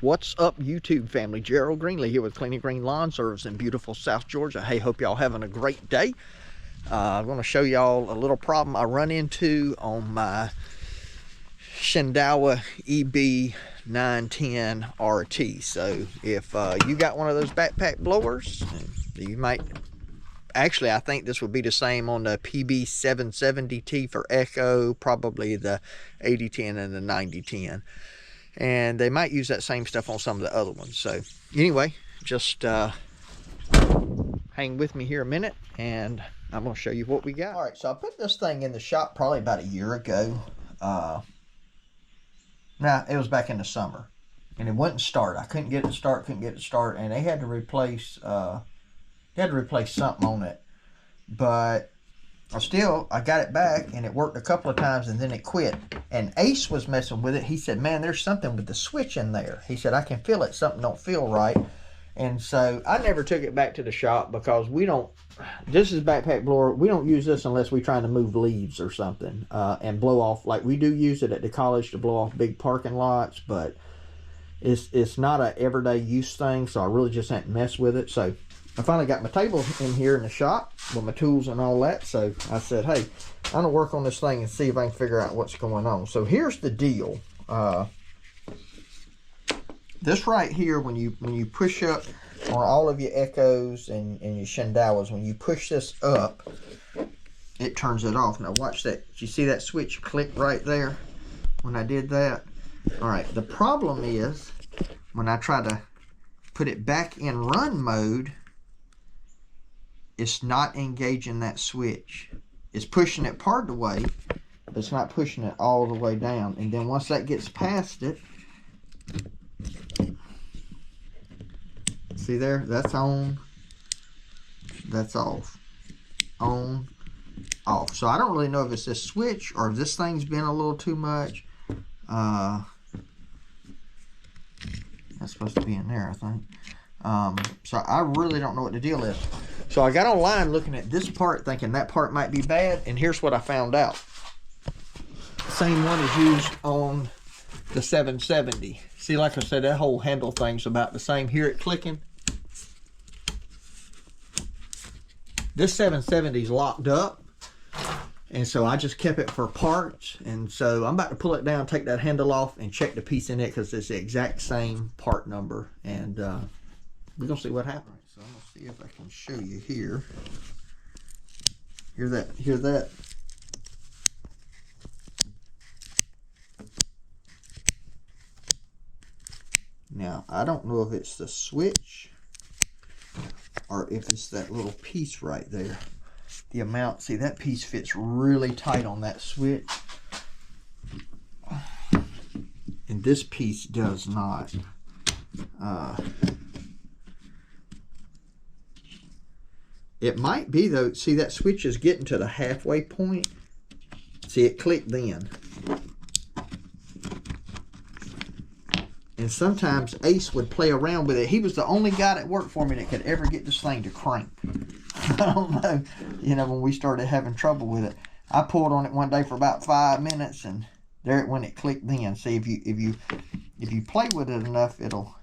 What's up, YouTube family? Gerald Greenlee here with Clean and Green Lawn Service in beautiful South Georgia. Hey, hope y'all having a great day. I'm going to show y'all a little problem I run into on my Shindaiwa EB910 RT. So if you got one of those backpack blowers, you might, actually I think this would be the same on the PB770T for Echo, probably the 8010 and the 9010. And they might use that same stuff on some of the other ones. So anyway, just hang with me here a minute and I'm going to show you what we got. All right, so I put this thing in the shop probably about a year ago. Now, it was back in the summer and it wouldn't start. I couldn't get it to start, and they had to replace something on it. But I got it back and it worked a couple of times and then it quit. And Ace was messing with it. He said, man, there's something with the switch in there. He said, I can feel it. Something don't feel right. And so I never took it back to the shop because this is backpack blower. We don't use this unless we're trying to move leaves or something and blow off. Like we do use it at the college to blow off big parking lots, but it's not an everyday use thing. So I really just hadn't messed with it. So I finally got my table in here in the shop with my tools and all that. So I said, hey, I'm going to work on this thing and see if I can figure out what's going on. So here's the deal. This right here, when you push up on all of your Echoes and your Shindaiwas, when you push this up, it turns it off. Now watch that. Did you see that switch click right there when I did that? All right, the problem is when I try to put it back in run mode, it's not engaging that switch. It's pushing it part of the way, but it's not pushing it all the way down. And then once that gets past it, see there, that's on, that's off, on, off. So I don't really know if it's this switch or if this thing's been a little too much. That's supposed to be in there, I think. So I really don't know what the deal is. So I got online looking at this part thinking that part might be bad, and here's what I found out. Same one is used on the 770. See, like I said, that whole handle thing's about the same. Hear it clicking? This 770 is locked up, and so I just kept it for parts. And so I'm about to pull it down, take that handle off, and check the piece in it because it's the exact same part number. And we're gonna see what happens. So I'm gonna see if I can show you here. Hear that? Hear that? Now I don't know if it's the switch or if it's that little piece right there. The amount, see, that piece fits really tight on that switch, and this piece does not. It might be though. See, that switch is getting to the halfway point. See, it clicked then. And sometimes Ace would play around with it. He was the only guy that worked for me that could ever get this thing to crank. I don't know, when we started having trouble with it. I pulled on it one day for about 5 minutes, and there it when it clicked then. See, if you play with it enough, it'll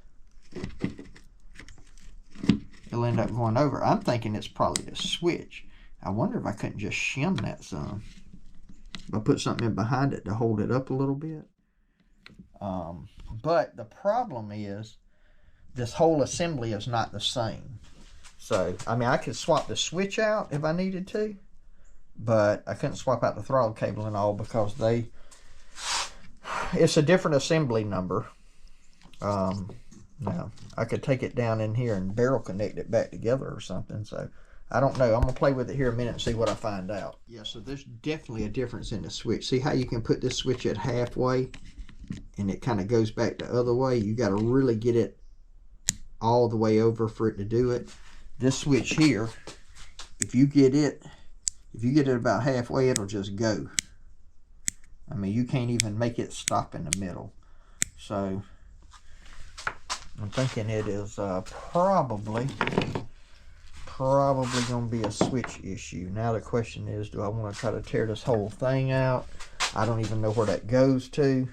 end up going over. I'm thinking it's probably the switch. I wonder if I couldn't just shim that some. If I put something in behind it to hold it up a little bit. But the problem is this whole assembly is not the same. So, I mean, I could swap the switch out if I needed to, but I couldn't swap out the throttle cable and all because it's a different assembly number. Now, I could take it down in here and barrel connect it back together or something. So, I don't know. I'm going to play with it here a minute and see what I find out. Yeah, so there's definitely a difference in the switch. See how you can put this switch at halfway and it kind of goes back the other way? You got to really get it all the way over for it to do it. This switch here, if you get it about halfway, it'll just go. I mean, you can't even make it stop in the middle. So I'm thinking it is probably going to be a switch issue. Now the question is, do I want to try to tear this whole thing out? I don't even know where that goes to.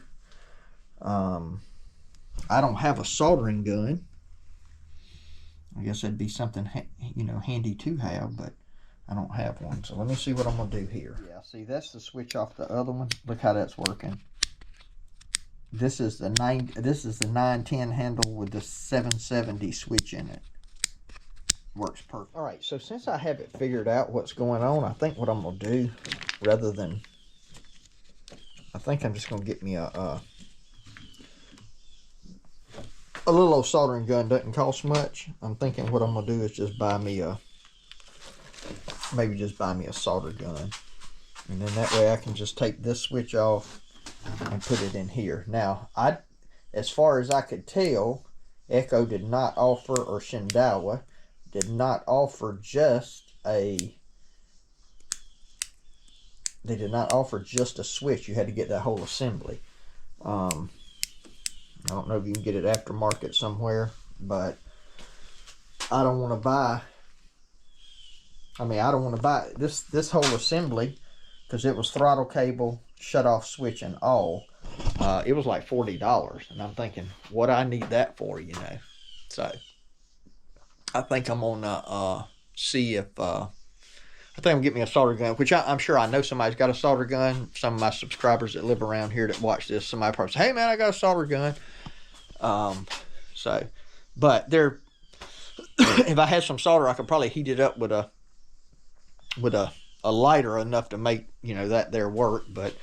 I don't have a soldering gun. I guess that'd be something, you know, handy to have, but I don't have one. So let me see what I'm gonna do here. Yeah, see, that's the switch off the other one. Look how that's working. This is the 910 handle with the 770 switch in it. Works perfect. All right, so since I have it figured out what's going on, I think what I'm gonna do, rather than, I think I'm just gonna get me a little old soldering gun. Doesn't cost much. I'm thinking what I'm gonna do is just buy me a, maybe just buy me a solder gun, and then that way I can just take this switch off and put it in here. Now, as far as I could tell, Echo did not offer, or Shindaiwa did not offer just a, they did not offer just a switch. You had to get that whole assembly. I don't know if you can get it aftermarket somewhere, but I don't want to buy, I don't want to buy this whole assembly, because it was throttle cable, shut off switch, and all. It was like $40, and I'm thinking, what I need that for, you know? So I think I'm gonna see if I think I'm gonna get me a solder gun, which I'm sure I know somebody's got a solder gun. Some of my subscribers that live around here that watch this, somebody probably say, hey man, I got a solder gun. But there, if I had some solder, I could probably heat it up with a lighter enough to make, you know, that there work. But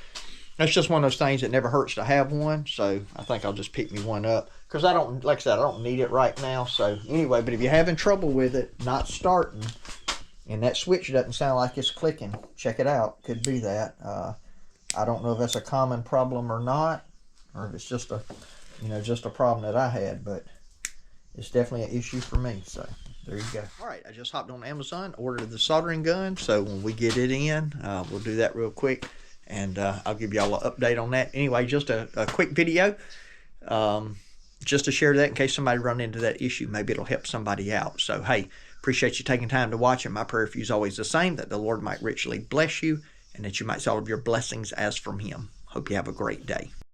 that's just one of those things that never hurts to have one. So I think I'll just pick me one up, because I don't, like I said, I don't need it right now. So anyway, but if you're having trouble with it not starting, and that switch doesn't sound like it's clicking, check it out. Could be that. I don't know if that's a common problem or not, or if it's just a, you know, just a problem that I had, but it's definitely an issue for me. So there you go. All right, I just hopped on Amazon, ordered the soldering gun. So when we get it in, we'll do that real quick, and I'll give y'all an update on that. Anyway, just a quick video, just to share that in case somebody run into that issue. Maybe it'll help somebody out. So hey, appreciate you taking time to watch it. My prayer for you is always the same, that the Lord might richly bless you, and that you might see all of your blessings as from Him. Hope you have a great day.